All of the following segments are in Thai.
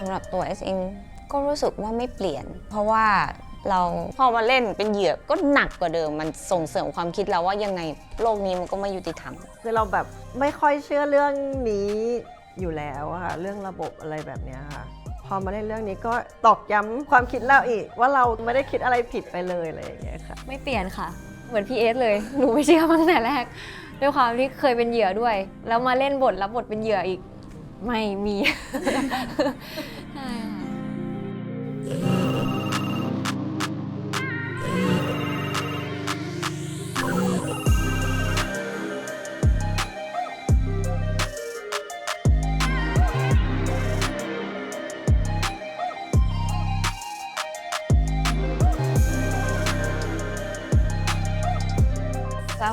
ำหรับตัว เองก็รู้สึกว่าไม่เปลี่ยนเพราะว่าเราพอมาเล่นเป็นเหยื่อก็หนักกว่าเดิมมันส่งเสริมความคิดเราว่ายังไงโลกนี้มันก็ไม่ยุติธรรมคือเราแบบไม่ค่อยเชื่อเรื่องนี้อยู่แล้วค่ะเรื่องระบบอะไรแบบนี้ค่ะพอมาเล่นเรื่องนี้ก็ตอกย้ำความคิดเราอีกว่าเราไม่ได้คิดอะไรผิดไปเลยอะไรอย่างเงี้ยค่ะไม่เปลี่ยนค่ะเหมือนพี่เอสเลยหนูไม่เชื่อมาตั้งแต่แรกด้วยความที่เคยเป็นเหยื่อด้วย แล้วมาเล่นรับบทเป็นเหยื่ออีกไม่มี ใช่ค่ะ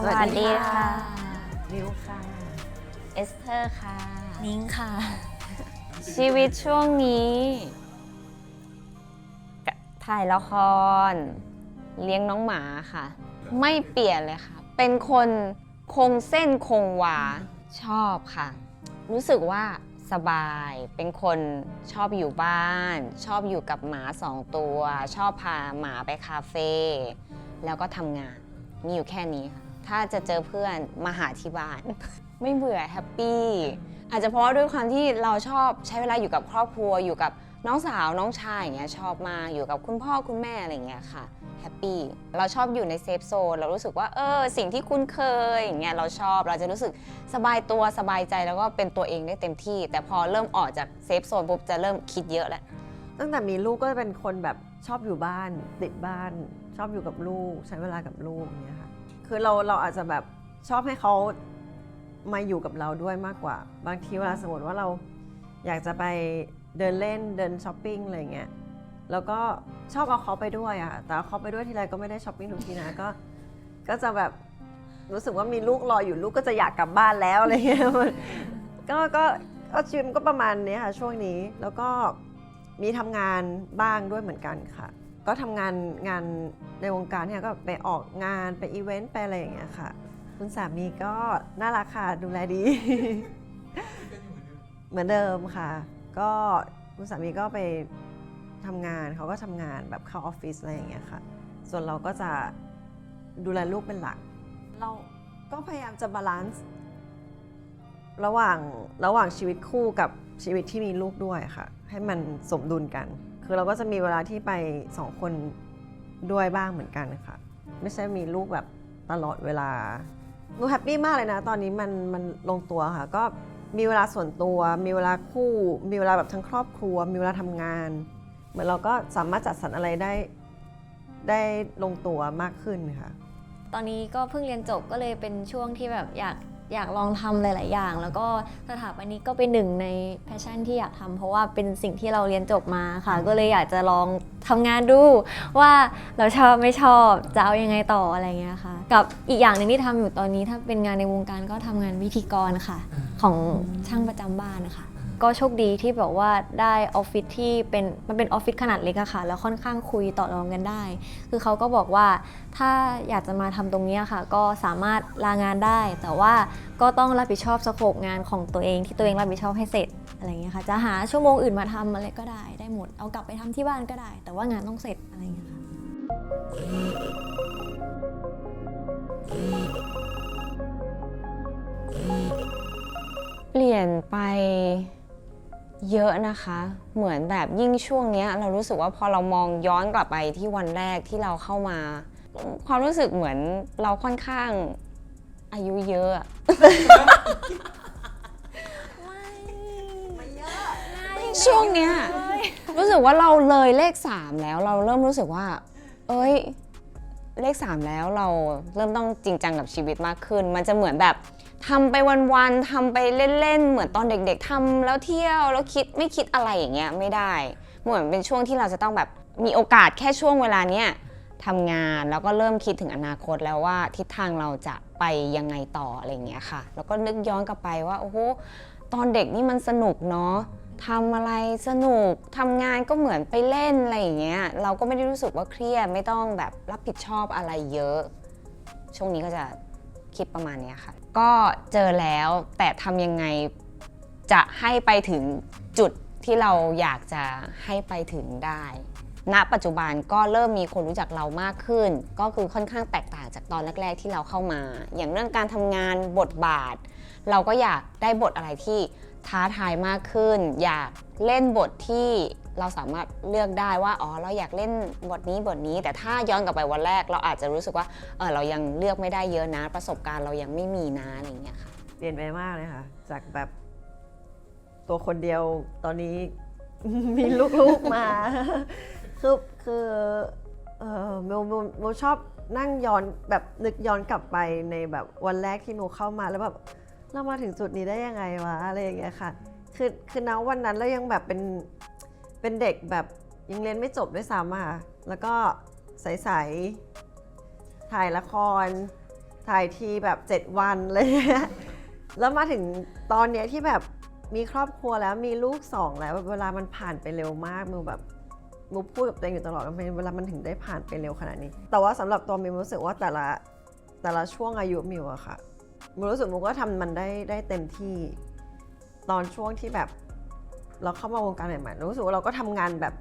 สวัสดีค่ะ นิวค่ะ เอสเธอร์ค่ะ นิ้งค่ะ ชีวิตช่วงนี้ถ่ายละครเลี้ยงน้องหมาค่ะไม่เปลี่ยนเลยค่ะเป็นคนคงเส้นคงวาชอบค่ะรู้สึกว่าสบายเป็นคนชอบอยู่บ้านชอบอยู่กับหมา2 ตัวชอบพาหมาไปคาเฟ่แล้วก็ทำงานมีอยู่แค่นี้ค่ะถ้าจะเจอเพื่อนมาหาที่บ้าน ไม่เบื่อแฮปปี้อาจจะเพราะด้วยความที่เราชอบใช้เวลาอยู่กับครอบครัวอยู่กับน้องสาวน้องชายอย่างเงี้ยชอบมากอยู่กับคุณพ่อคุณแม่อะไรอย่างเงี้ยค่ะแฮปปี้เราชอบอยู่ในเซฟโซนเรารู้สึกว่าสิ่งที่คุ้นเคยอย่างเงี้ยเราชอบเราจะรู้สึกสบายตัวสบายใจแล้วก็เป็นตัวเองได้เต็มที่แต่พอเริ่มออกจากเซฟโซนปุ๊บจะเริ่มคิดเยอะแล้วตั้งแต่มีลูกก็เป็นคนแบบชอบอยู่บ้านติดบ้านชอบอยู่กับลูกใช้เวลากับลูกอย่างเงี้ยค่ะคือเราอาจจะแบบชอบให้เขามาอยู่กับเราด้วยมากกว่าบางทีเวลาสมมติว่าเราอยากจะไปเดินเล่นเดินช้อปปิ้งอะไรเงี้ยแล้วก็ชอบเอาเขาไปด้วยอะแต่เอาเขาไปด้วยทีไรก็ไม่ได้ช้อปปิ้งทุกทีนะก็จะแบบรู้สึกว่ามีลูกรออยู่ลูกก็จะอยากกลับบ้านแล้วอะไรเงี้ยก็ชีวิตมันก็ประมาณนี้ค่ะช่วงนี้แล้วก็มีทำงานบ้างด้วยเหมือนกันค่ะก็ทำงานในวงการเนี่ยก็ไปออกงานไปอีเวนต์ไปอะไรอย่างเงี้ยค่ะคุณสามีก็น่ารักค่ะดูแลดี เหมือนเดิมค่ะก็คุณสามีก็ไปทำงานเขาก็ทำงานแบบเข้าออฟฟิศอะไรอย่างเงี้ยค่ะส่วนเราก็จะดูแลลูกเป็นหลักเราก็พยายามจะบาลานซ์ระหว่างชีวิตคู่กับชีวิตที่มีลูกด้วยค่ะให้มันสมดุลกันคือเราก็จะมีเวลาที่ไป2 คนด้วยบ้างเหมือนกันค่ะไม่ใช่มีลูกแบบตลอดเวลาหนูแฮปปี้มากเลยนะตอนนี้มันลงตัวค่ะก็มีเวลาส่วนตัวมีเวลาคู่มีเวลาแบบทั้งครอบครัวมีเวลาทำงานเหมือนเราก็สามารถจัดสรรอะไรได้ลงตัวมากขึ้นค่ะตอนนี้ก็เพิ่งเรียนจบก็เลยเป็นช่วงที่แบบอยากลองทำหลายๆอย่างแล้วก็สถาปนิกก็เป็นหนึ่งในแพชชั่นที่อยากทำเพราะว่าเป็นสิ่งที่เราเรียนจบมาค่ะก็เลยอยากจะลองทำงานดูว่าเราชอบไม่ชอบจะเอายังไงต่ออะไรเงี้ยค่ะกับอีกอย่างหนึ่งที่ทำอยู่ตอนนี้ถ้าเป็นงานในวงการก็ทำงานพิธีกรค่ะของช่างประจำบ้านนะคะก็โชคดีที่แบบว่าได้ออฟฟิศที่มันเป็นออฟฟิศขนาดเล็กอะค่ะแล้วค่อนข้างคุยต่อรองกันได้คือเขาก็บอกว่าถ้าอยากจะมาทำตรงนี้ค่ะก็สามารถลางานได้แต่ว่าก็ต้องรับผิดชอบสโคปงานของตัวเองที่ตัวเองรับผิดชอบให้เสร็จอะไรอย่างเงี้ยค่ะจะหาชั่วโมงอื่นมาทำอะไรก็ได้หมดเอากลับไปทำที่บ้านก็ได้แต่ว่างานต้องเสร็จอะไรอย่างเงี้ยค่ะเปลี่ยนไปเยอะนะคะเหมือนแบบยิ่งช่วงนี้เรารู้สึกว่าพอเรามองย้อนกลับไปที่วันแรกที่เราเข้ามาความรู้สึกเหมือนเราค่อนข้างอายุเยอะ ไม่เยอะ ช่วงเนี้ยรู้สึกว่าเราเลยเลข3แล้วเราเริ่มรู้สึกว่าเลข3แล้วเราเริ่มต้องจริงจังกับชีวิตมากขึ้นมันจะเหมือนแบบทำไปวันๆทำไปเล่นๆเหมือนตอนเด็กๆทำแล้วเที่ยวแล้วไม่คิดอะไรอย่างเงี้ยไม่ได้เหมือนเป็นช่วงที่เราจะต้องแบบมีโอกาสแค่ช่วงเวลาเนี้ยทำงานแล้วก็เริ่มคิดถึงอนาคตแล้วว่าทิศทางเราจะไปยังไงต่ออะไรอย่างเงี้ยค่ะแล้วก็นึกย้อนกลับไปว่าโอ้โหตอนเด็กนี่มันสนุกเนาะทำอะไรสนุกทำงานก็เหมือนไปเล่นอะไรอย่างเงี้ยเราก็ไม่ได้รู้สึกว่าเครียดไม่ต้องแบบรับผิดชอบอะไรเยอะช่วงนี้ก็จะคิดประมาณนี้ค่ะก็เจอแล้วแต่ทำยังไงจะให้ไปถึงจุด ที่เราอยากจะให้ไปถึงได้ ณ ปัจจุบันก็เริ่มมีคนรู้จักเรามากขึ้น ก็คือค่อนข้างแตกต่างจากตอนแรกๆที่เราเข้ามา อย่างเรื่องการทำงานบทบาท เราก็อยากได้บทอะไรที่ท้าทายมากขึ้น อยากเล่นบทที่เราสามารถเลือกได้ว่าอ๋อเราอยากเล่นบทนี้ แต่ถ้าย้อนกลับไปวันแรกเราอาจจะรู้สึกว่าเรายังเลือกไม่ได้เยอะนะประสบการณ์เรายังไม่มีนะอะไรอย่างเงี้ยค่ะ เปลี่ยนไปมากเลยค่ะ จากแบบตัวคนเดียวตอนนี้ มีลูกๆมา คือโมชอบนั่งย้อนแบบนึกย้อนกลับไปในแบบวันแรกที่โมเข้ามาแล้วแบบเรามาถึงจุดนี้ได้ยังไงวะอะไรอย่างเงี้ยค่ะคือณวันนั้นเรายังแบบเป็นเด็กแบบยังเรียนไม่จบด้วยซ้ำอะค่ะแล้วก็ใสๆถ่ายละครถ่ายทีแบบ7 วันเลยแล้วมาถึงตอนเนี้ยที่แบบมีครอบครัวแล้วมีลูก2แล้วเวลามันผ่านไปเร็วมากมิวแบบมิวพูดกับตัวเองอยู่ตลอดว่าเวลามันถึงได้ผ่านไปเร็วขนาดนี้แต่ว่าสำหรับตัวมิวรู้สึกว่าแต่ละช่วงอายุมิวอะค่ะมิวรู้สึกมิวก็ทำมันได้เต็มที่ตอนช่วงที่แบบเราเข้ามาวงการใหม่ๆรู้สึกว่าเราก็ทำงานแบบ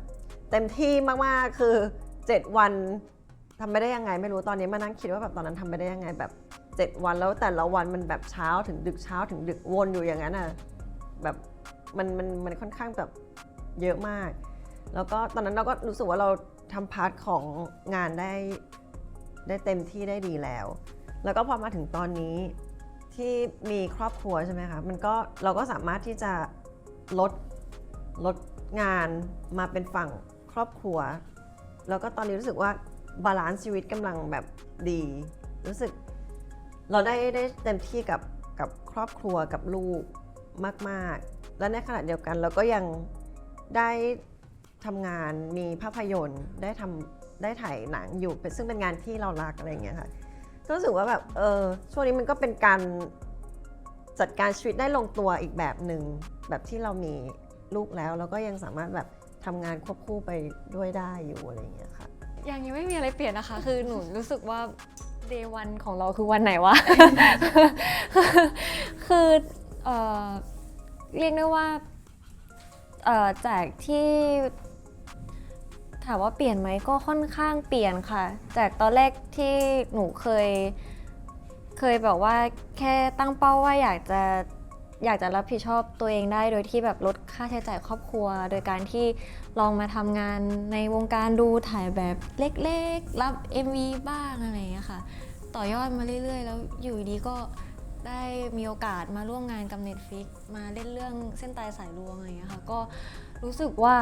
เต็มที่มากๆคือ7 วันทำไปได้ยังไงไม่รู้ตอนนี้มานั่งคิดว่าแบบตอนนั้นทำไปได้ยังไงแบบ7 วันแล้วแต่ละวันมันแบบเช้าถึงดึกเช้าถึงดึกวนอยู่อย่างนั้นอะแบบมันค่อนข้างแบบเยอะมากแล้วก็ตอนนั้นเราก็รู้สึกว่าเราทำพาร์ทของงานได้เต็มที่ได้ดีแล้วแล้วก็พอมาถึงตอนนี้ที่มีครอบครัวใช่ไหมคะเราก็สามารถที่จะลดงานมาเป็นฝั่งครอบครัวแล้วก็ตอนนี้รู้สึกว่าบาลานซ์ชีวิตกำลังแบบดีรู้สึกเราได้เต็มที่กับครอบครัวกับลูกมากๆและในขณะเดียวกันเราก็ยังได้ทำงานมีภาพยนตร์ได้ถ่ายหนังอยู่ซึ่งเป็นงานที่เรารักอะไรอย่างเงี้ยค่ะก็รู้สึกว่าแบบช่วงนี้มันก็เป็นการจัดการชีวิตได้ลงตัวอีกแบบหนึ่งแบบที่เรามีลูกแล้วก็ยังสามารถแบบทำงานควบคู่ไปด้วยได้อยู่อะไรอย่างเงี้ยค่ะ ยังไม่มีอะไรเปลี่ยนนะคะ คือหนูรู้สึกว่า day 1ของเราคือวันไหนวะ คือเรียกได้ว่าจากที่ถามว่าเปลี่ยนไหมก็ค่อนข้างเปลี่ยนค่ะจากตอนแรกที่หนูเคยแบบว่าแค่ตั้งเป้าว่าอยากจะรับผิดชอบตัวเองได้โดยที่แบบลดค่าใช้จ่ายครอบครัวโดยการที่ลองมาทำงานในวงการดูถ่ายแบบเล็กๆรับ MV บ้างอะไรอย่างเงี้ยค่ะต่อยอดมาเรื่อยๆแล้วอยู่ดีก็ได้มีโอกาสมาร่วมงานกับ Netflix มาเล่นเรื่องเส้นตายสายลวงอะไรอย่างเงี้ยค่ะก็รู้สึกว่า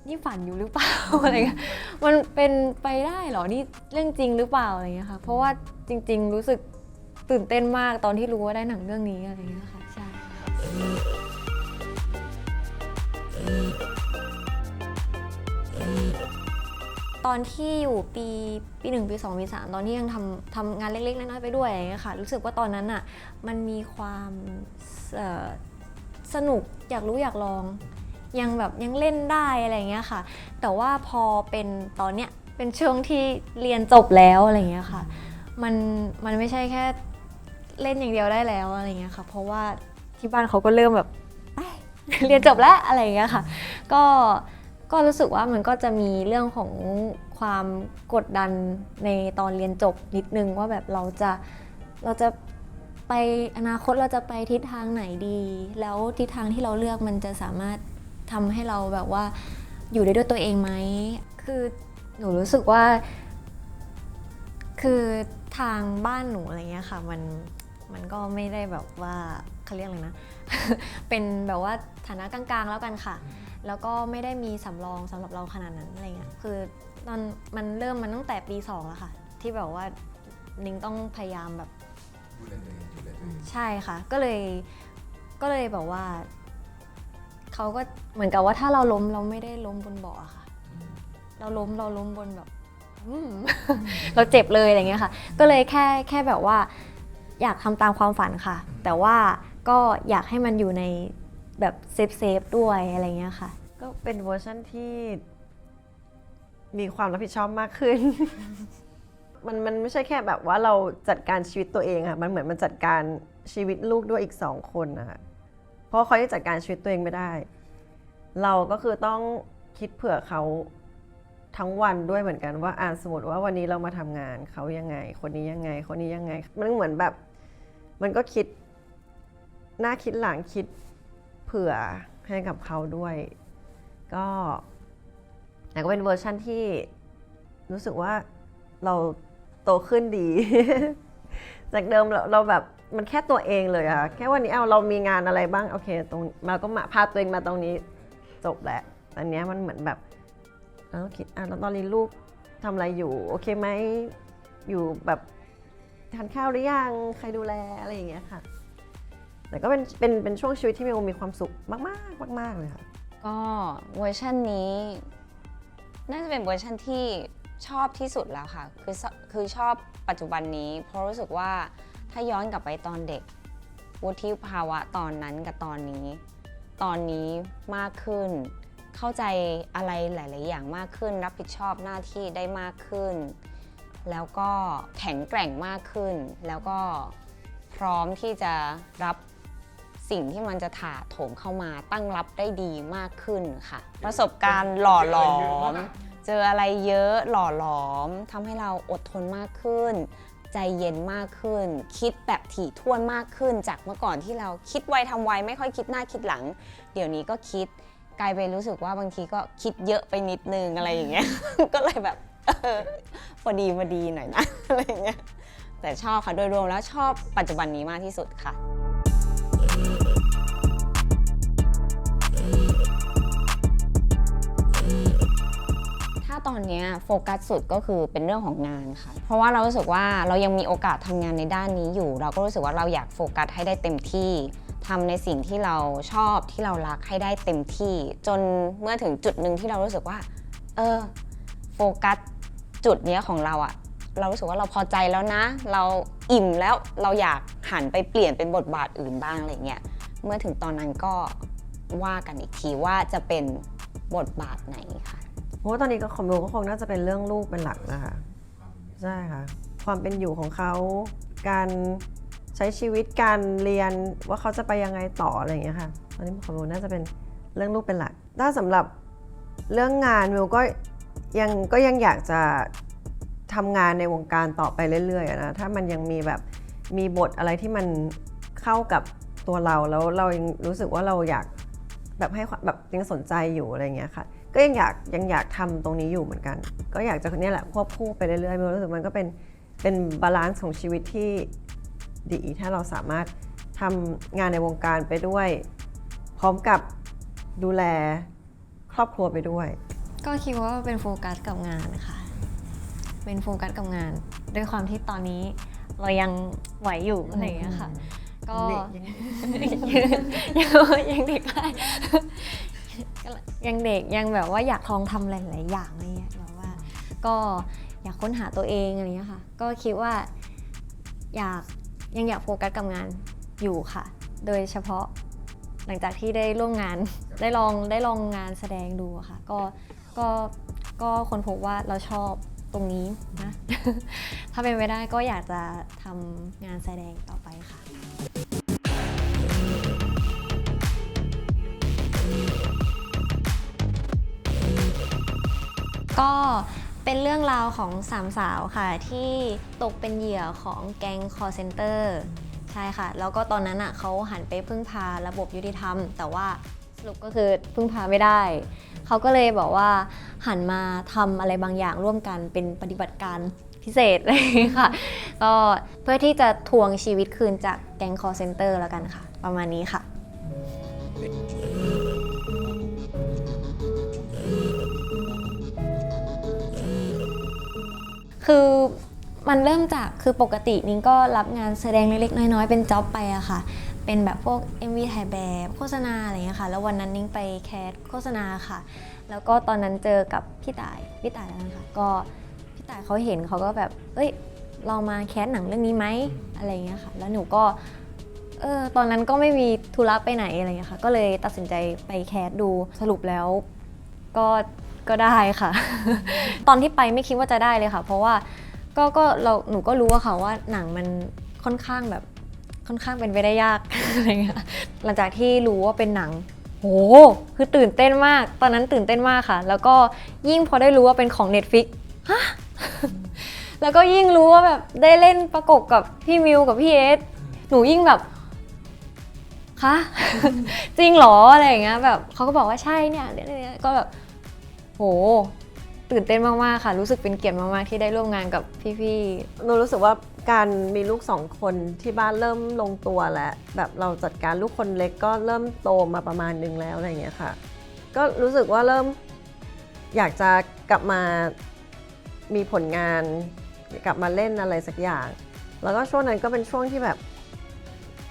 นี่ฝันอยู่หรือเปล่า อะไรเงี้ยมันเป็นไปได้เหรอนี่เรื่องจริงหรือเปล่าอะไรเงี้ยค่ะเพราะว่าจริงๆรู้สึกตื่นเต้นมากตอนที่รู้ว่าได้หนังเรื่องนี้อะไรเงี้ยค่ะใช่ตอนที่อยู่ปี1ปี2ปี3ตอนที่ยังทำงานเล็กๆน้อยๆไปด้วยอะไรเงี้ยค่ะรู้สึกว่าตอนนั้นอ่ะมันมีความสนุกอยากรู้อยากลองยังเล่นได้อะไรเงี้ยค่ะแต่ว่าพอเป็นตอนเนี้ยเป็นช่วงที่เรียนจบแล้วอะไรเงี้ยค่ะมันไม่ใช่แค่เล่นอย่างเดียวได้แล้วอะไรเงี้ยค่ะเพราะว่าที่บ้านเขาก็เริ่มแบบ เรียนจบแล้วอะไรเงี้ยค่ะก็รู้สึกว่ามันก็จะมีเรื่องของความกดดันในตอนเรียนจบนิดนึงว่าแบบเราจะไปอนาคตเราจะไปทิศทางไหนดีแล้วทิศทางที่เราเลือกมันจะสามารถทำให้เราแบบว่าอยู่ได้ด้วยตัวเองไหมคือหนูรู้สึกว่าคือทางบ้านหนูอะไรเงี้ยค่ะมันก็ไม่ได้แบบว่าเขาเรียกอะไรนะ เป็นแบบว่าฐานะกลางๆแล้วกันค่ะแล้วก็ไม่ได้มีสำรองสำหรับเราขนาดนั้นอะไรเงี้ยคือตอนมันเริ่มมันตั้งแต่ปี2แล้วค่ะที่แบบว่านิ้งต้องพยายามแบบใช่ค่ะก็เลยแบบว่าเขาก็เหมือนกับว่าถ้าเราล้มเราไม่ได้ล้มบนเบาะค่ะเราล้มบนแบบ เราเจ็บเลยอะไรเงี้ยค่ะก็เลยแค่แบบว่าอยากทำตามความฝันค่ะแต่ว่าก็อยากให้มันอยู่ในแบบเซฟด้วยอะไรเงี้ยค่ะก็เป็นเวอร์ชันที่มีความรับผิดชอบมากขึ้น มันไม่ใช่แค่แบบว่าเราจัดการชีวิตตัวเองค่ะมันเหมือนมันจัดการชีวิตลูกด้วยอีก2 คนนะคะ เพราะเขายังจัดการชีวิตตัวเองไม่ได้ เราก็คือต้องคิดเผื่อเขาทั้งวันด้วยเหมือนกันว่าสมมติว่าวันนี้เรามาทำงานเขายังไง คนนี้ยังไง คนนี้ยังไง มันเหมือนแบบมันก็คิดหน้าคิดหลังคิดเผื่อให้กับเขาด้วยก็แต่ก็เป็นเวอร์ชั่นที่รู้สึกว่าเราโตขึ้นดี จากเดิมเราแบบมันแค่ตัวเองเลยอะแค่วันนี้เรามีงานอะไรบ้างโอเคตรงเราก็มาพาตัวเองมาตรงนี้จบแล้วอันนี้มันเหมือนแบบเราต้องคิดแล้วตอนนี้ลูกทำอะไรอยู่โอเคไหมอยู่แบบทานข้าวหรือยังใครดูแลอะไรอย่างเงี้ยค่ะแต่ก็เป็นช่วงชีวิตที่มีความสุขมากๆมากๆเลยค่ะ ก็เวอร์ชันนี้น่าจะเป็นเวอร์ชันที่ชอบที่สุดแล้วค่ะคือชอบปัจจุบันนี้เพราะรู้สึกว่าถ้าย้อนกลับไปตอนเด็กวุฒิภาวะตอนนั้นกับตอนนี้มากขึ้นเข้าใจอะไรหลายๆอย่างมากขึ้นรับผิดชอบหน้าที่ได้มากขึ้นแล้วก็แข็งแกร่งมากขึ้นแล้วก็พร้อมที่จะรับสิ่งที่มันจะถาโถมเข้ามาตั้งรับได้ดีมากขึ้นค่ะประสบการณ์หล่อหลอมเจออะไรเยอะหล่อหลอมทำให้เราอดทนมากขึ้นใจเย็นมากขึ้นคิดแบบถี่ถ้วนมากขึ้นจากเมื่อก่อนที่เราคิดไวทำไวไม่ค่อยคิดหน้าคิดหลังเดี๋ยวนี้ก็คิดกลายเป็นรู้สึกว่าบางทีก็คิดเยอะไปนิดนึงอะไรอย่างเงี้ย ก็เลยแบบพอดีมาดีหน่อยนะ อะไรอย่างเงี้ยแต่ชอบค่ะโดยรวมแล้วชอบปัจจุบันนี้มากที่สุดค่ะถ้าตอนนี้โฟกัสสุดก็คือเป็นเรื่องของงานค่ะเพราะว่าเรารู้สึกว่าเรายังมีโอกาสทำงานในด้านนี้อยู่เราก็รู้สึกว่าเราอยากโฟกัสให้ได้เต็มที่ทำในสิ่งที่เราชอบที่เรารักให้ได้เต็มที่จนเมื่อถึงจุดหนึ่งที่เรารู้สึกว่าโฟกัสจุดนี้ของเราอะเรารู้สึกว่าเราพอใจแล้วนะเราอิ่มแล้วเราอยากหันไปเปลี่ยนเป็นบทบาทอื่นบ้างอะไรเงี้ยเมื่อถึงตอนนั้นก็ว่ากันอีกทีว่าจะเป็นบทบาทไหนค่ะเพราะว่าตอนนี้ก็ของโมก็คงน่าจะเป็นเรื่องลูกเป็นหลักนะคะใช่ค่ะความเป็นอยู่ของเขาการใช้ชีวิตการเรียนว่าเขาจะไปยังไงต่ออะไรอย่างเงี้ยค่ะตอนนี้ของโมน่าจะเป็นเรื่องลูกเป็นหลักถ้าสำหรับเรื่องงานโมก็ยังอยากจะทำงานในวงการต่อไปเรื่อยๆนะถ้ามันยังมีแบบมีบทอะไรที่มันเข้ากับตัวเราแล้วเรายังรู้สึกว่าเราอยากแบบให้แบบยังสนใจอยู่อะไรอย่างเงี้ยค่ะก็ยังอยากทำตรงนี้อยู่เหมือนกันก็อยากจะเนี่ยแหละควบคู่ไปเรื่อยๆโมรู้สึกมันก็เป็นบาลานซ์ของชีวิตที่ดีถ้าเราสามารถทำงานในวงการไปด้วยพร้อมกับดูแลครอบครัวไปด้วยก็คิดว่าเป็นโฟกัสกับงานค่ะเป็นโฟกัสกับงานด้วยความที่ตอนนี้เรายังไหวอยู่อะไรอย่างเงี้ยค่ะก็ยังเด็กได้ยังเด็กยังแบบว่าอยากลองทำหลายๆอย่างอะไรเงี้ยแบบว่าก็อยากค้นหาตัวเองอะไรเงี้ยค่ะก็คิดว่ายังอยากโฟกัสกับงานอยู่ค่ะโดยเฉพาะหลังจากที่ได้ร่วมงานได้ลองงานแสดงดูค่ะก็ค้นพบว่าเราชอบตรงนี้นะ ถ้าเป็นไปได้ก็อยากจะทำงานแสดงต่อไปค่ะก็เป็นเรื่องราวของสามสาวค่ะที่ตกเป็นเหยื่อของแก๊ง call center ใช่ค่ะแล้วก็ตอนนั้นเขาหันไปพึ่งพาระบบยุติธรรมแต่ว่าสรุปก็คือพึ่งพาไม่ได้เขาก็เลยบอกว่าหันมาทำอะไรบางอย่างร่วมกันเป็นปฏิบัติการพิเศษเลยค่ะก็เพื่อที่จะทวงชีวิตคืนจากแก๊ง call center แล้วกันค่ะประมาณนี้ค่ะคือมันเริ่มจากคือปกตินิ้งก็รับงานแสดงเล็กๆน้อยๆเป็นจ็อบไปอะค่ะเป็นแบบพวก MV ถ่ายแบบโฆษณาอะไรเงี้ยค่ะแล้ววันนั้นนิ้งไปแคสโฆษณาค่ะแล้วก็ตอนนั้นเจอกับพี่ต่ายแล้วนะคะก็พี่ต่ายเขาเห็นเขาก็แบบเรามาแคสหนังเรื่องนี้ไหมอะไรเงี้ยค่ะแล้วหนูก็ตอนนั้นก็ไม่มีธุระไปไหนอะไรเงี้ยค่ะก็เลยตัดสินใจไปแคสดูสรุปแล้วก็ได้ค่ะ ตอนที่ไปไม่คิดว่าจะได้เลยค่ะเพราะว่าหนูก็รู้อะค่ะว่าหนังมันค่อนข้างแบบ ค่อนข้างเป็นไปได้ยาก อะไรเงี้ยหลังจากที่รู้ว่าเป็นหนังโหคือตื่นเต้นมากตอนนั้นตื่นเต้นมากค่ะแล้วก็ยิ่งพอได้รู้ว่าเป็นของ Netflix ฮะ แล้วก็ยิ่งรู้ว่าแบบได้เล่นประกบกับพี่มิวกับพี่เอสหนูยิ่งแบบคะ จริงเหรออะไรอย่างเงี้ยแบบเขาก็บอกว่าใช่เนี่ยก็แบบโหตื่นเต้นมากๆค่ะรู้สึกเป็นเกียรติมากๆที่ได้ร่วมงานกับพี่ๆ หนูรู้สึกว่าการมีลูก2 คนที่บ้านเริ่มลงตัวแล้วแบบเราจัดการลูกคนเล็กก็เริ่มโตมาประมาณนึงแล้วอะไรอย่างเงี้ยค่ะก็รู้สึกว่าเริ่มอยากจะกลับมามีผลงานกลับมาเล่นอะไรสักอย่างแล้วก็ช่วงนั้นก็เป็นช่วงที่แบบ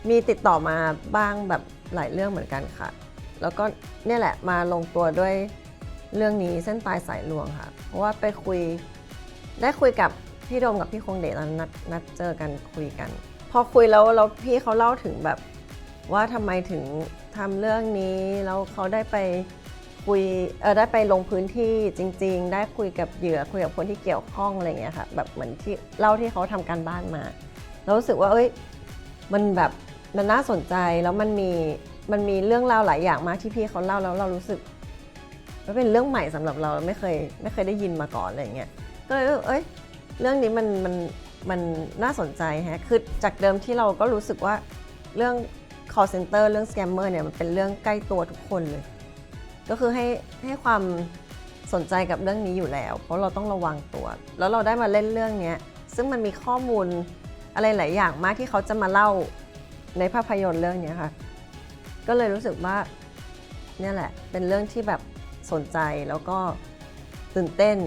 มีติดต่อมาบ้างแบบหลายเรื่องเหมือนกันค่ะแล้วก็เนี่ยแหละมาลงตัวด้วยเรื่องนี้เส้นตายสายลวงค่ะเพราะว่าไปได้คุยกับพี่โดมกับพี่คงเดชแล้วนัดเจอกันคุยกัน พอคุยแล้วพี่เขาเล่าถึงแบบว่าทำไมถึงทำเรื่องนี้แล้วเขาได้ไปคุยได้ไปลงพื้นที่จริงๆได้คุยกับเหยื่อคุยกับคนที่เกี่ยวข้องอะไรอย่างเงี้ยค่ะแบบเหมือนที่เล่าที่เขาทำการบ้านมาแล้วรู้สึกว่ามันแบบมันน่าสนใจแล้วมันมีเรื่องราวหลายอย่างมากที่พี่เขาเล่าแล้วเรารู้สึกว่าเป็นเรื่องใหม่สำหรับเราไม่เคยได้ยินมาก่อนอะไรอย่างเงี้ยก็เลยเรื่องนี้มันน่าสนใจฮะคือจากเดิมที่เราก็รู้สึกว่าเรื่อง call center เรื่อง scammer เนี่ยมันเป็นเรื่องใกล้ตัวทุกคนเลยก็คือให้ความสนใจกับเรื่องนี้อยู่แล้วเพราะเราต้องระวังตัวแล้วเราได้มาเล่นเรื่องนี้ซึ่งมันมีข้อมูลอะไรหลายอย่างมากที่เขาจะมาเล่าในภาพยนตร์เรื่องนี้ค่ะก็เลยรู้สึกว่าเนี่ยแหละเป็นเรื่องที่แบบสนใจแล้วก็ตื่นเต้น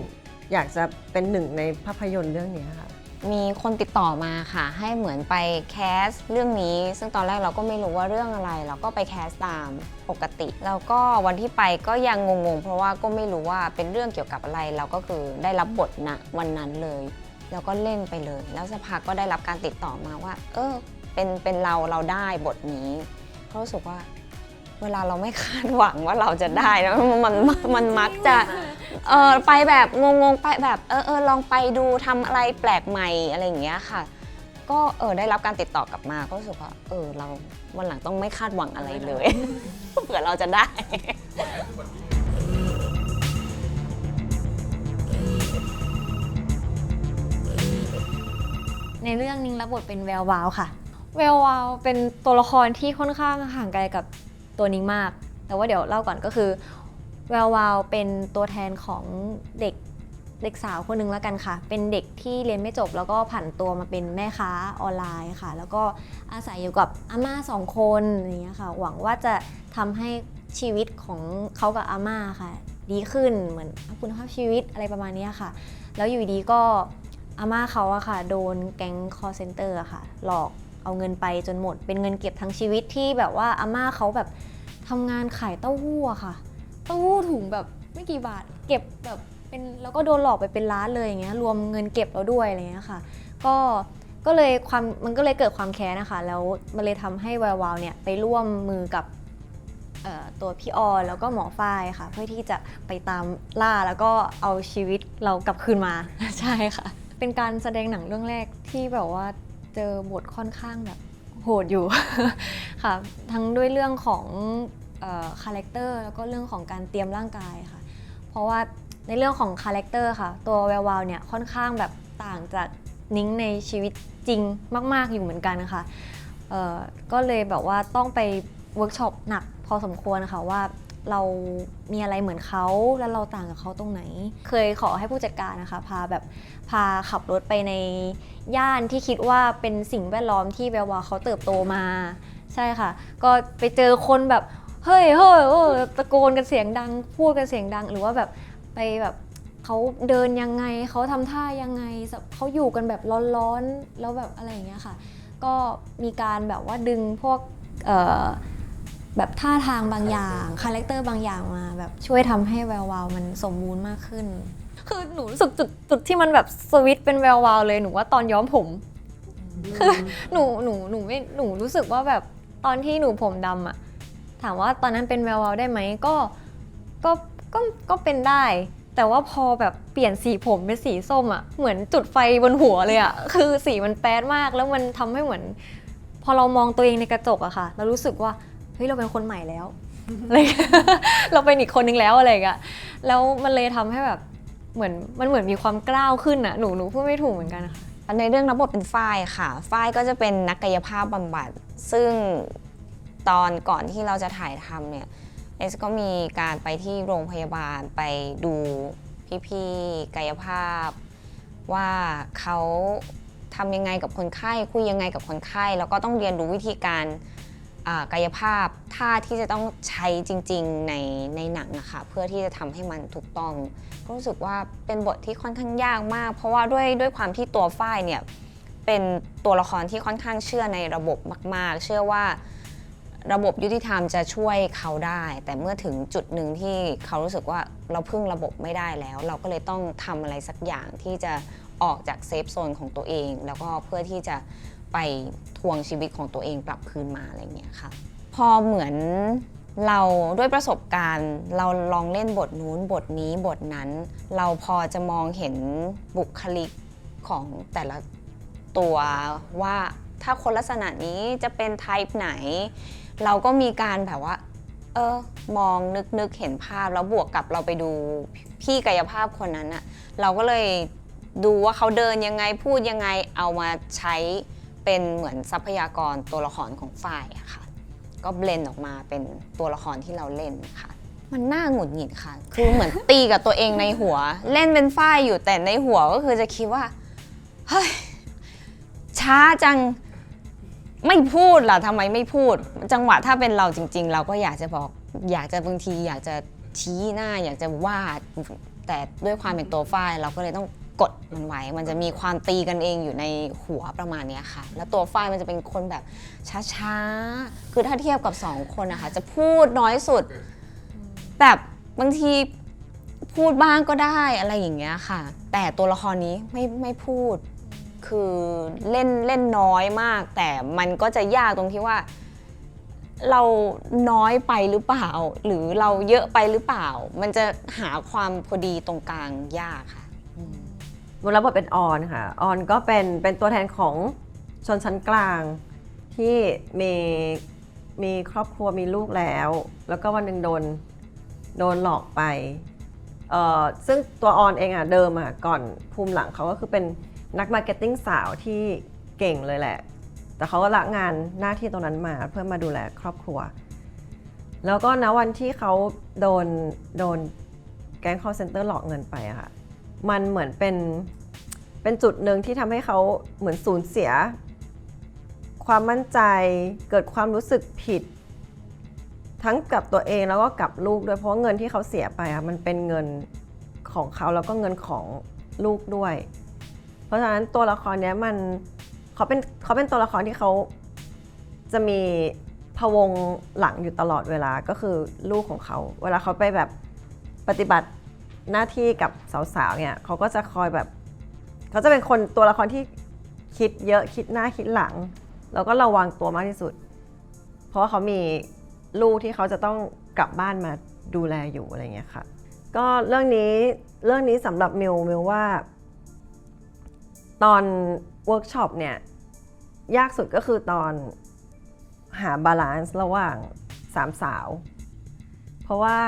อยากจะเป็นหนึ่งในภาพยนตร์เรื่องนี้ค่ะมีคนติดต่อมาค่ะให้เหมือนไปแคสเรื่องนี้ซึ่งตอนแรกเราก็ไม่รู้ว่าเรื่องอะไรเราก็ไปแคสตามปกติแล้วก็วันที่ไปก็ยังงงๆเพราะว่าก็ไม่รู้ว่าเป็นเรื่องเกี่ยวกับอะไรเราก็คือได้รับบทณวันนั้นเลยแล้วก็เล่นไปเลยแล้วสักพักก็ได้รับการติดต่อมาว่าเป็นเราได้บทนี้เพราะรู้สึกว่าเวลาเราไม่คาดหวังว่าเราจะได้แล้วมันมักจะไปแบบงงๆไปแบบลองไปดูทำอะไรแปลกใหม่อะไรอย่างเงี้ยค่ะก็ได้รับการติดต่อกลับมาก็รู้สึกว่าเราวันหลังต้องไม่คาดหวังอะไรเลย เผื่อเราจะได้ ในเรื่องนิ้งรับบทเป็นแวววาวค่ะแวววาวเป็นตัวละครที่ค่อนข้างห่างไกลกับตัวนิ้งมากแต่ว่าเดี๋ยวเล่าก่อนก็คือแวววาวเป็นตัวแทนของเด็กสาวคนหนึ่งแล้วกันค่ะเป็นเด็กที่เรียนไม่จบแล้วก็ผันตัวมาเป็นแม่ค้าออนไลน์ค่ะแล้วก็อาศัยอยู่กับอาม่า2 คนอย่างเงี้ยค่ะหวังว่าจะทำให้ชีวิตของเขากับอาม่าค่ะดีขึ้นเหมือนคุณภาพชีวิตอะไรประมาณนี้ค่ะแล้วอยู่ดีก็อาม่าเขาอะค่ะโดนแก๊ง call center อะค่ะหลอกเอาเงินไปจนหมดเป็นเงินเก็บทั้งชีวิตที่แบบว่าอาม่าเขาแบบทำงานขายเต้าหู้อะค่ะเต้าหู้ถุงแบบไม่กี่บาทเก็บแบบเป็นแล้วก็โดนหลอกไปเป็นล้านเลยอย่างเงี้ยรวมเงินเก็บแล้วด้วยอะไรเงี้ยค่ะก็เลยมันก็เลยเกิดความแค้นนะคะแล้วมันเลยทำให้แวววาวเนี่ยไปร่วมมือกับตัวพี่ออแล้วก็หมอฝ้ายค่ะเพื่อที่จะไปตามล่าแล้วก็เอาชีวิตเรากลับคืนมา ใช่ค่ะเป็นการแสดงหนังเรื่องแรกที่แบบว่าเจอบทค่อนข้างแบบโหดอยู่ ค่ะทั้งด้วยเรื่องของคาแรคเตอร์แล้วก็เรื่องของการเตรียมร่างกายค่ะเพราะว่าในเรื่องของคาแรคเตอร์ค่ะตัวแวววาวเนี่ยค่อนข้างแบบต่างจากนิ้งในชีวิตจริงมากๆอยู่เหมือนกันนะคะก็เลยแบบว่าต้องไปเวิร์กช็อปหนักพอสมควรค่ะว่าเรามีอะไรเหมือนเขาแล้วเราต่างกับเขาตรงไหนเคยขอให้ผู้จัดการนะคะพาขับรถไปในย่านที่คิดว่าเป็นสิ่งแวดล้อมที่แวววาวเขาเติบโตมาใช่ค่ะก็ไปเจอคนแบบเฮ้ยตะโกนกันเสียงดังพูดกันเสียงดังหรือว่าแบบไปแบบเขาเดินยังไงเขาทำท่ายังไงเขาอยู่กันแบบร้อนๆแล้วแบบอะไรอย่างเงี้ยค่ะก็มีการแบบว่าดึงพวกแบบท่าทางบางอย่างคาแรคเตอร์บางอย่างมาแบบช่วยทำให้แวววาวมันสมบูรณ์มากขึ้นคือหนูรู้สึกจุดที่มันแบบสวิตช์เป็นแวววาวเลยหนูว่าตอนย้อมผมคือหนูรู้สึกว่าแบบตอนที่หนูผมดำอะถามว่าตอนนั้นเป็นแวววาวได้ไหมก็เป็นได้แต่ว่าพอแบบเปลี่ยนสีผมเป็นสีส้มอะเหมือนจุดไฟบนหัวเลยอะคือสีมันแป๊ดมากแล้วมันทำให้เหมือน พอเรามองตัวเองในกระจกอะค่ะเรารู้สึกว่าเฮ้ยเราเป็นคนใหม่แล้ว อะไร เราเป็นอีกคนนึงแล้วอะไรอย่างเงี้ยแล้วมันเลยทำให้แบบมันเหมือนมีความกล้าวขึ้นอะหนูพูดไม่ถูกเหมือนกันนะคะ ในเรื่องรับบทเป็นฝ้ายค่ะฝ้ายก็จะเป็นนักกายภาพบำบัดซึ่งตอนก่อนที่เราจะถ่ายทำเนี่ยเอสก็มีการไปที่โรงพยาบาลไปดูพี่ๆกายภาพว่าเขาทำยังไงกับคนไข้คุยยังไงกับคนไข้แล้วก็ต้องเรียนรู้วิธีการกายภาพท่าที่จะต้องใช้จริงๆในหนังนะคะเพื่อที่จะทำให้มันถูกต้องก็รู้สึกว่าเป็นบทที่ค่อนข้างยากมากเพราะว่าด้วยความที่ตัวฝ้ายเนี่ยเป็นตัวละครที่ค่อนข้างเชื่อในระบบมากๆเชื่อว่าระบบยุติธรรมจะช่วยเขาได้แต่เมื่อถึงจุดหนึ่งที่เขารู้สึกว่าเราพึ่งระบบไม่ได้แล้วเราก็เลยต้องทำอะไรสักอย่างที่จะออกจากเซฟโซนของตัวเองแล้วก็เพื่อที่จะไปทวงชีวิตของตัวเองกลับคืนมาอะไรเงี้ยค่ะพอเหมือนเราด้วยประสบการณ์เราลองเล่นบทนู้นบทนี้บทนั้นเราพอจะมองเห็นบุคลิกของแต่ละตัวว่าถ้าคนลักษณะนี้จะเป็นไทป์ไหนเราก็มีการแบบว่ามองนึกเห็นภาพแล้วบวกกับเราไปดูพี่กายภาพคนนั้นอะเราก็เลยดูว่าเขาเดินยังไงพูดยังไงเอามาใช้เป็นเหมือนทรัพยากรตัวละครของฝ้ายอะค่ะก็เบลนด์ออกมาเป็นตัวละครที่เราเล่นค่ะมันน่าหงุดหงิดค่ะคือเหมือนตีกับตัวเองในหัวเล่นเป็นฝ้ายอยู่แต่ในหัวก็คือจะคิดว่าเฮ้ยช้าจังไม่พูดล่ะทำไมไม่พูดจังหวะถ้าเป็นเราจริงๆเราก็อยากจะบอกอยากจะบางทีอยากจะชี้หน้าอยากจะวาดแต่ด้วยความเป็นตัวฝ้ายเราก็เลยต้องกดมันไว้มันจะมีความตีกันเองอยู่ในหัวประมาณนี้ค่ะแล้วตัวฝ้ายมันจะเป็นคนแบบช้าๆคือถ้าเทียบกับ2คนนะคะจะพูดน้อยสุดแบบบางทีพูดบ้างก็ได้อะไรอย่างเงี้ยค่ะแต่ตัวละครนี้ไม่พูดคือเล่นน้อยมากแต่มันก็จะยากตรงที่ว่าเราน้อยไปหรือเปล่าหรือเราเยอะไปหรือเปล่ามันจะหาความพอดีตรงกลางยากค่ะรับบทเป็นออนค่ะออนก็เป็นตัวแทนของชนชั้นกลางที่มีครอบครัวมีลูกแล้วก็วันหนึ่งโดนหลอกไปซึ่งตัวออนเองเดิมก่อนภูมิหลังเขาก็คือเป็นนักมาร์เก็ตติ้งสาวที่เก่งเลยแหละแต่เขาก็ละงานหน้าที่ตรงนั้นมาเพื่อมาดูแลครอบครัวแล้วก็ณวันที่เขาโดนแก๊ง call center หลอกเงินไปค่ะมันเหมือนเป็นจุดหนึ่งที่ทำให้เขาเหมือนสูญเสียความมั่นใจเกิดความรู้สึกผิดทั้งกับตัวเองแล้วก็กับลูกด้วยเพราะเงินที่เขาเสียไปมันเป็นเงินของเขาแล้วก็เงินของลูกด้วยเพราะฉะนั้นตัวละครนี้เขาเป็นตัวละครที่เขาจะมีพะวงหลังอยู่ตลอดเวลาก็คือลูกของเขาเวลาเขาไปแบบปฏิบัติหน้าที่กับสาวๆเนี่ยเขาก็จะคอยแบบเขาจะเป็นตัวละครที่คิดเยอะคิดหน้าคิดหลังแล้วก็ระวังตัวมากที่สุดเพราะว่าเขามีลูกที่เขาจะต้องกลับบ้านมาดูแลอยู่อะไรเงี้ยค่ะก็เรื่องนี้สำหรับมิวว่าตอนเวิร์กช็อปเนี่ยยากสุดก็คือตอนหาบาลานซ์ระหว่าง3 สาวเพราะว่า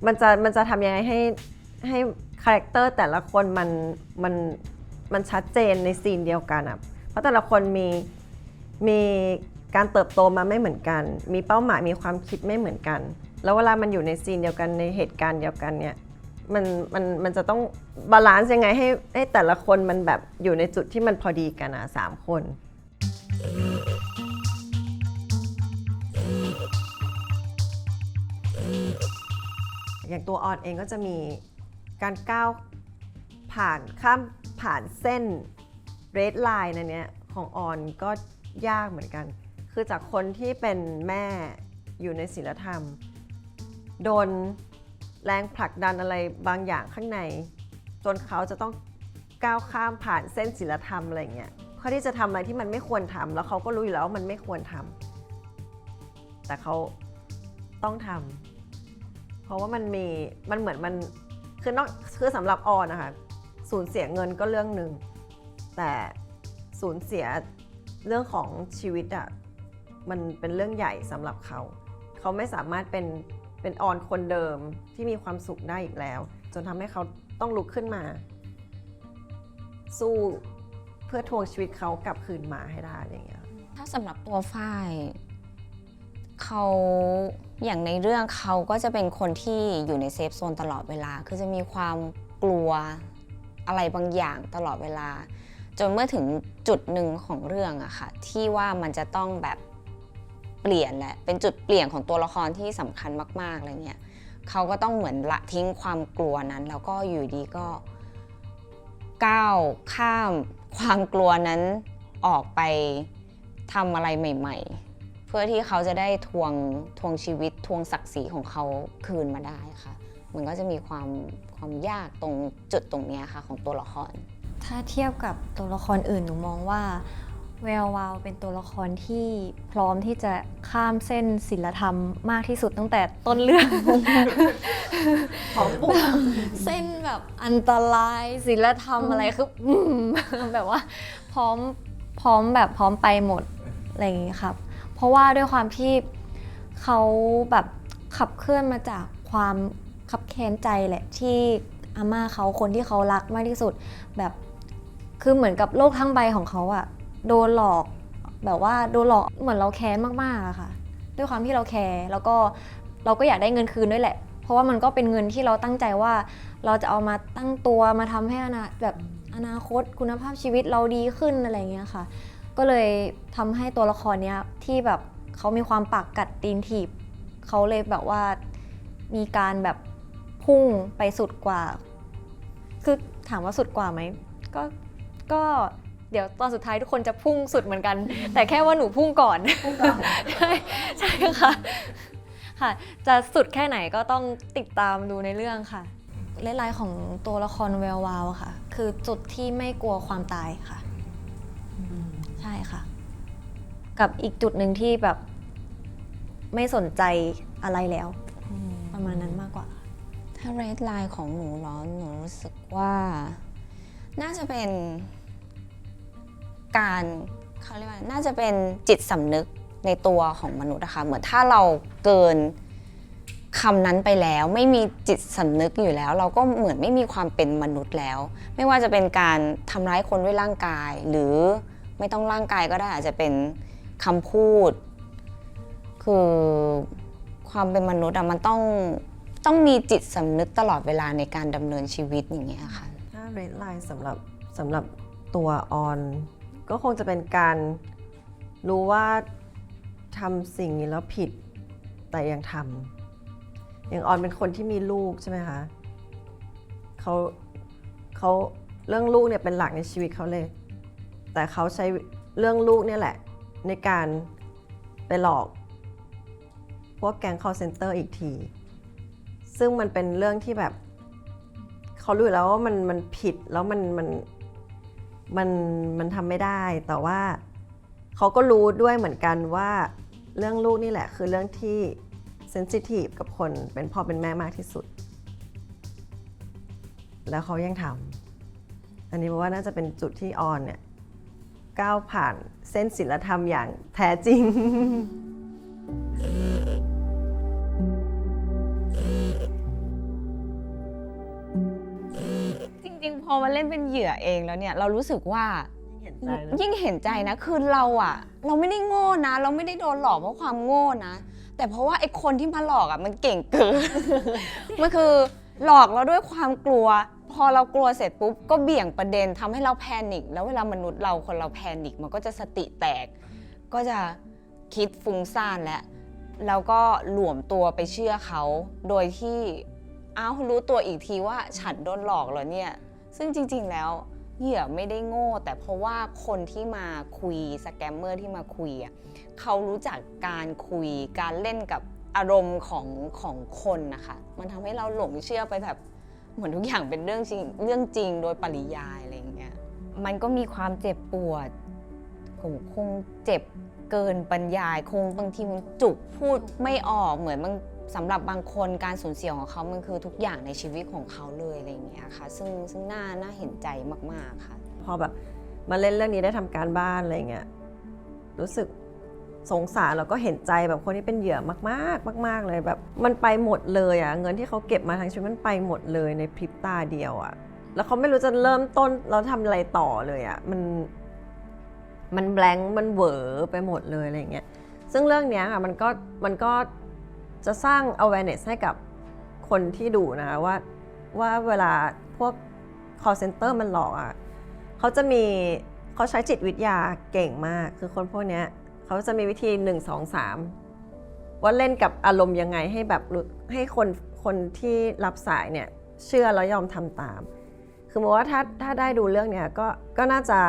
มันจะทำยังไงให้คาแรคเตอร์แต่ละคนมันชัดเจนในซีนเดียวกันเพราะแต่ละคนมีการเติบโตมาไม่เหมือนกันมีเป้าหมายมีความคิดไม่เหมือนกันแล้วเวลามันอยู่ในซีนเดียวกันในเหตุการณ์เดียวกันเนี่ยมันจะต้องบาลานซ์ยังไงให้แต่ละคนมันแบบอยู่ในจุดที่มันพอดีกัน3 คนอย่างตัวออนเองก็จะมีการก้าวผ่านเส้น red line อันเนี้ยของออนก็ยากเหมือนกันคือจากคนที่เป็นแม่อยู่ในศีลธรรมโดนแรงผลักดันอะไรบางอย่างข้างในจนเขาจะต้องก้าวข้ามผ่านเส้นศีลธรรมอะไรเงี้ยเพื่อที่จะทำอะไรที่มันไม่ควรทำแล้วเขาก็รู้อยู่แล้วว่ามันไม่ควรทำแต่เขาต้องทำเพราะว่ามันเหมือนมันคือสำหรับออนนะคะสูญเสียเงินก็เรื่องหนึ่งแต่สูญเสียเรื่องของชีวิต มันเป็นเรื่องใหญ่สำหรับเขา เขาไม่สามารถเป็นออนคนเดิมที่มีความสุขได้อีกแล้ว จนทำให้เขาต้องลุกขึ้นมา สู้เพื่อทวงชีวิตเขากลับคืนมาให้ได้อย่างเงี้ย ถ้าสำหรับตัวฝ้ายเขาอย่างในเรื่องเขาก็จะเป็นคนที่อยู่ในเซฟโซนตลอดเวลา คือจะมีความกลัวอะไรบางอย่างตลอดเวลา จนเมื่อถึงจุดหนึ่งของเรื่องอะค่ะที่ว่ามันจะต้องแบบเปลี่ยนแหละเป็นจุดเปลี่ยนของตัวละครที่สำคัญมากๆอะไรเงี้ยเขาก็ต้องเหมือนละทิ้งความกลัวนั้น แล้วก็อยู่ดีก็ก้าวข้ามความกลัวนั้นออกไปทำอะไรใหม่ๆ เพื่อที่เขาจะได้ทวงชีวิตทวงศักดิ์ศรีของเขาคืนมาได้ค่ะมันก็จะมีความยากตรงจุดตรงเนี้ยค่ะของตัวละคร ถ้าเทียบกับตัวละครอื่นหนูมองว่าแวววาวเป็นตัวละครที่พร้อมที่จะข้ามเส้นศีลธรรมมากที่สุดตั้งแต่ต้นเรื่อง ของปุ๊บ เส้นแบบอันตรายศีลธรรมอะไรคือแบบว่าพร้อมแบบพร้อมไปหมดอะไรอย่างงี้ครับเพราะว่าด้วยความที่เขาแบบขับเคลื่อนมาจากความคับแค้นใจแหละที่อาม่าเขาคนที่เขารักมากที่สุดแบบคือเหมือนกับโลกทั้งใบของเขาอะโดนหลอกแบบว่าโดนหลอกเหมือนเราแค้นมากๆอะค่ะด้วยความที่เราแคร์แล้วก็เราก็อยากได้เงินคืนด้วยแหละเพราะว่ามันก็เป็นเงินที่เราตั้งใจว่าเราจะเอามาตั้งตัวมาทำให้แบบอนาคตคุณภาพชีวิตเราดีขึ้นอะไรเงี้ยค่ะก็เลยทำให้ตัวละครเนี้ยที่แบบเขามีความปากกัดตีนถีบเขาเลยแบบว่ามีการแบบพุ่งไปสุดกว่าคือถามว่าสุดกว่าไหมก็เดี๋ยวตอนสุดท้ายทุกคนจะพุ่งสุดเหมือนกัน แต่แค่ว่าหนูพุ่งก่อน ใช่ค่ะค่ะ จะสุดแค่ไหนก็ต้องติดตามดูในเรื่องค่ะเลขไลน์ของตัวละครแวววาวค่ะ คือจุดที่ไม่กลัวความตายค่ะใช่ค่ะ กับอีกจุดหนึ่งที่แบบไม่สนใจอะไรแล้วประมาณนั้นมากกว่า ถ้า red line ของหนูเหรอหนูรู้สึกว่าน่าจะเป็นการเขาเรียกว่าน่าจะเป็นจิตสำนึกในตัวของมนุษย์นะคะเหมือนถ้าเราเกินคำนั้นไปแล้วไม่มีจิตสำนึกอยู่แล้ว เราก็เหมือนไม่มีความเป็นมนุษย์แล้ว ไม่ว่าจะเป็นการทำร้ายคนด้วยร่างกายหรือไม่ต้องร่างกายก็ได้อาจจะเป็นคำพูดคือความเป็นมนุษย์อะมันต้องมีจิตสำนึกตลอดเวลาในการดำเนินชีวิตอย่างเงี้ยค่ะ ถ้า red line สำหรับตัวออนก็คงจะเป็นการรู้ว่าทำสิ่งนี้แล้วผิดแต่ยังทำอย่างออนเป็นคนที่มีลูกใช่ไหมคะเขาเรื่องลูกเนี่ยเป็นหลักในชีวิตเขาเลย แต่เขาใช้เรื่องลูกเนี่ยแหละในการไปหลอกพวกแก๊ง call center อีกทีซึ่งมันเป็นเรื่องที่แบบเขารู้แล้วว่ามันผิดแล้วมันทำไม่ได้แต่ว่าเขาก็รู้ด้วยเหมือนกันว่าเรื่องลูกนี่แหละคือเรื่องที่เซนซิทีฟกับคนเป็นพ่อเป็นแม่มากที่สุดแล้วเขายังทำอันนี้ว่าน่าจะเป็นจุดที่ออนเนี่ยก้าวผ่านเส้นศีลธรรมอย่างแท้จริง จริงๆพอมาเล่นเป็นเหยื่อเองแล้วเนี่ยเรารู้สึกว่า ยิ่งเห็นใจนะคือเราไม่ได้โง่นะเราไม่ได้โดนหลอกเพราะความโง่นะแต่เพราะว่าไอ้คนที่มาหลอกมันเก่งเกิน มันคือหลอกเราด้วยความกลัวพอเรากลัวเสร็จปุ๊บก็เบี่ยงประเด็นทำให้เราแพนิคแล้วเวลามนุษย์เราคนเราแพนิคมันก็จะสติแตกก็จะคิดฟุ้งซ่านแล้วก็หลวมตัวไปเชื่อเขาโดยที่รู้ตัวอีกทีว่าฉันโดนหลอกเหรอเนี่ยซึ่งจริงๆแล้วเหยื่อไม่ได้โง่แต่เพราะว่าคนที่มาคุยสแกมเมอร์ที่มาคุยเขารู้จักการคุยการเล่นกับอารมณ์ของคนนะคะมันทำให้เราหลงเชื่อไปแบบเหมือนทุกอย่างเป็นเรื่องจริงโดยปริยายอะไรอย่างเงี้ยมันก็มีความเจ็บปวดผมคงเจ็บเกินบรรยายคงบางทีมันจุกพูดไม่ออกเหมือนมันสำหรับบางคนการสูญเสียของเขามันคือทุกอย่างในชีวิตของเขาเลยอะไรอย่างเงี้ยค่ะซึ่งน่าเห็นใจมากๆค่ะพอแบบมาเล่นเรื่องนี้ได้ทำการบ้านอะไรเงี้ยรู้สึก สงสารแล้วก็เห็นใจแบบคนที่เป็นเหยื่อมากๆมากๆเลยแบบมันไปหมดเลยอะเงินที่เขาเก็บมาทั้งชีวิตมันไปหมดเลยในพริบตาเดียวอะแล้วเขาไม่รู้จะเริ่มต้นแล้วทำอะไรต่อเลยอะมันแบงค์มันเหวอไปหมดเลยอะไรอย่างเงี้ยซึ่งเรื่องเนี้ยค่ะมันก็จะสร้าง awareness ให้กับคนที่ดูนะคะว่าเวลาพวก call center มันหลอกอะเขาใช้จิตวิทยาเก่งมากคือคนพวกเนี้ยเขาจะมีวิธี1 2 3ว่าเล่นกับอารมณ์ยังไงให้แบบให้คนที่รับสายเนี่ยเชื่อแล้วยอมทำตามคือหมายว่าถ้าได้ดูเรื่องเนี้ยก็น่าจะ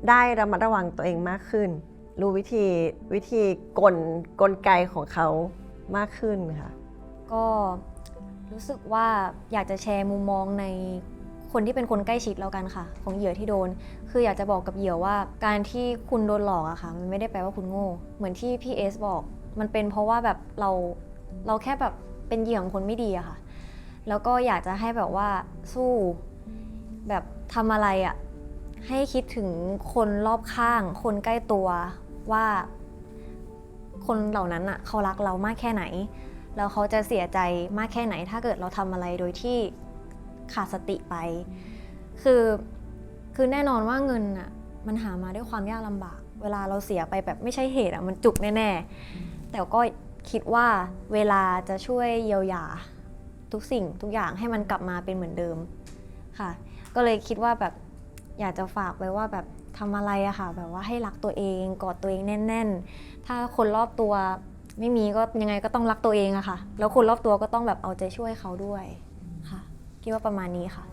ได้ระมัดระวังตัวเองมากขึ้นรู้วิธีกลไกของเขามากขึ้นค่ะ ก็รู้สึกว่าอยากจะแชร์มุมมองในคนที่เป็นคนใกล้ชิดแล้วกันค่ะของเหยื่อที่โดนคืออยากจะบอกกับเหยื่อว่าการที่คุณโดนหลอกอะค่ะมันไม่ได้แปลว่าคุณโง่เหมือนที่พี่เอสบอกมันเป็นเพราะว่าแบบเราแค่แบบเป็นเหยื่อของคนไม่ดีอะค่ะแล้วก็อยากจะให้แบบว่าสู้แบบทำอะไรอะให้คิดถึงคนรอบข้างคนใกล้ตัวว่าคนเหล่านั้นอะเขารักเรามากแค่ไหนแล้วเขาจะเสียใจมากแค่ไหนถ้าเกิดเราทำอะไรโดยที่ขาดสติไปคือแน่นอนว่าเงินอ่ะมันหามาด้วยความยากลำบากเวลาเราเสียไปแบบไม่ใช่เหตุอ่ะมันจุกแน่ๆแต่ก็คิดว่าเวลาจะช่วยเยียวยาทุกสิ่งทุกอย่างให้มันกลับมาเป็นเหมือนเดิมค่ะก็เลยคิดว่าแบบอยากจะฝากไว้ว่าแบบทำอะไรอะค่ะแบบว่าให้รักตัวเองกอดตัวเองแน่นๆถ้าคนรอบตัวไม่มีก็ยังไงก็ต้องรักตัวเองอะค่ะแล้วคนรอบตัวก็ต้องแบบเอาใจช่วยเขาด้วยค่ะคิดว่าประมาณนี้ค่ะ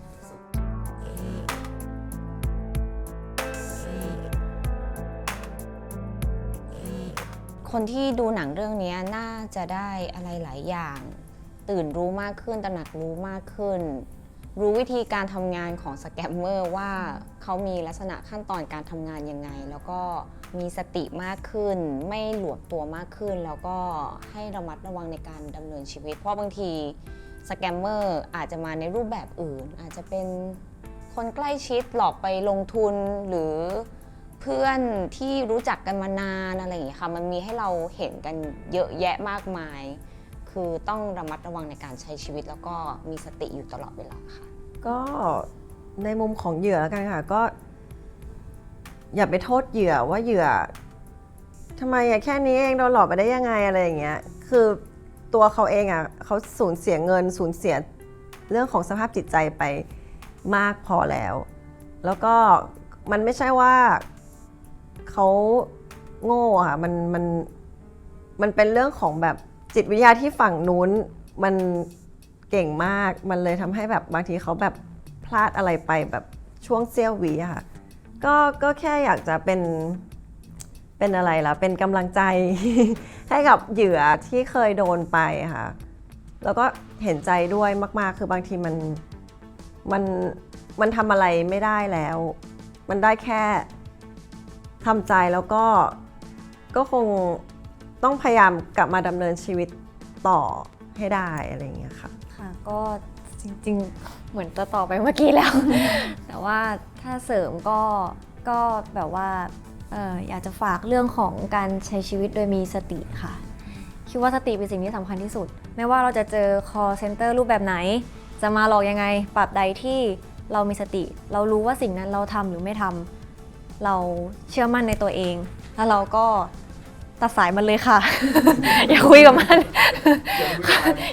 คนที่ดูหนังเรื่องนี้น่าจะได้อะไรหลายอย่าง ตื่นรู้มากขึ้นตระหนักรู้มากขึ้น รู้วิธีการทำงานของสแกมเมอร์ว่าเขามีลักษณะขั้นตอนการทำงานยังไงแล้วก็มีสติมากขึ้นไม่หลวมตัวมากขึ้นแล้วก็ให้ระมัดระวังในการดำเนินชีวิตเพราะบางทีสแกมเมอร์อาจจะมาในรูปแบบอื่นอาจจะเป็นคนใกล้ชิดหลอกไปลงทุนหรือเพื่อนที่รู้จักกันมานานอะไรอย่างเงี้ยค่ะมันมีให้เราเห็นกันเยอะแยะมากมายคือต้องระมัดระวังในการใช้ชีวิตแล้วก็มีสติอยู่ตลอดเวลาค่ะก็ในมุมของเหยื่อแล้วกันค่ะก็อย่าไปโทษเหยื่อว่าเหยื่อทำไมแค่นี้เองโดนหลอกไปได้ยังไงอะไรอย่างเงี้ยคือตัวเขาเองเขาสูญเสียเงินสูญเสียเรื่องของสภาพจิตใจไปมากพอแล้วแล้วก็มันไม่ใช่ว่าเขาโง่ค่ะมันเป็นเรื่องของแบบจิตวิทยาที่ฝั่งนู้นมันเก่งมากมันเลยทำให้แบบบางทีเขาแบบพลาดอะไรไปแบบช่วงเสี้ยววิอะค่ะก็แค่อยากจะเป็นอะไรล่ะเป็นกำลังใจ ให้กับเหยื่อที่เคยโดนไปค่ะแล้วก็เห็นใจด้วยมากๆคือบางทีมันทำอะไรไม่ได้แล้วมันได้แค่ทำใจแล้วก็คงต้องพยายามกลับมาดำเนินชีวิตต่อให้ได้อะไรอย่างเงี้ยค่ะค่ะก็จริงๆเหมือนจะต่อไปเมื่อกี้แล้ว แต่ว่าถ้าเสริมก็แบบว่าอยากจะฝากเรื่องของการใช้ชีวิตโดยมีสติค่ะคิดว่าสติเป็นสิ่งที่สำคัญที่สุดไม่ว่าเราจะเจอ call center รูปแบบไหนจะมาหลอกยังไงปรับใดที่เรามีสติเรารู้ว่าสิ่งนั้นเราทำหรือไม่ทำเราเชื่อมั่นในตัวเองแล้วเราก็ตัดสายมันเลยค่ะ อย่าคุยกับมัน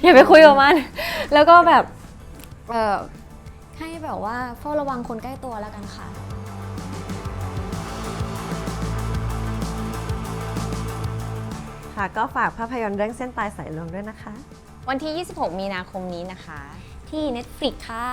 อย่าไปคุยกับมันแล้วก็แบบให้แบบว่าเฝ้าระวังคนใกล้ตัวแล้วกันค่ะค่ะก็ฝากภาพยนตร์เรื่องเส้นตายสายลมด้วยนะคะวันที่ 26 มีนาคมนี้นะคะที่ Netflix ค่ะ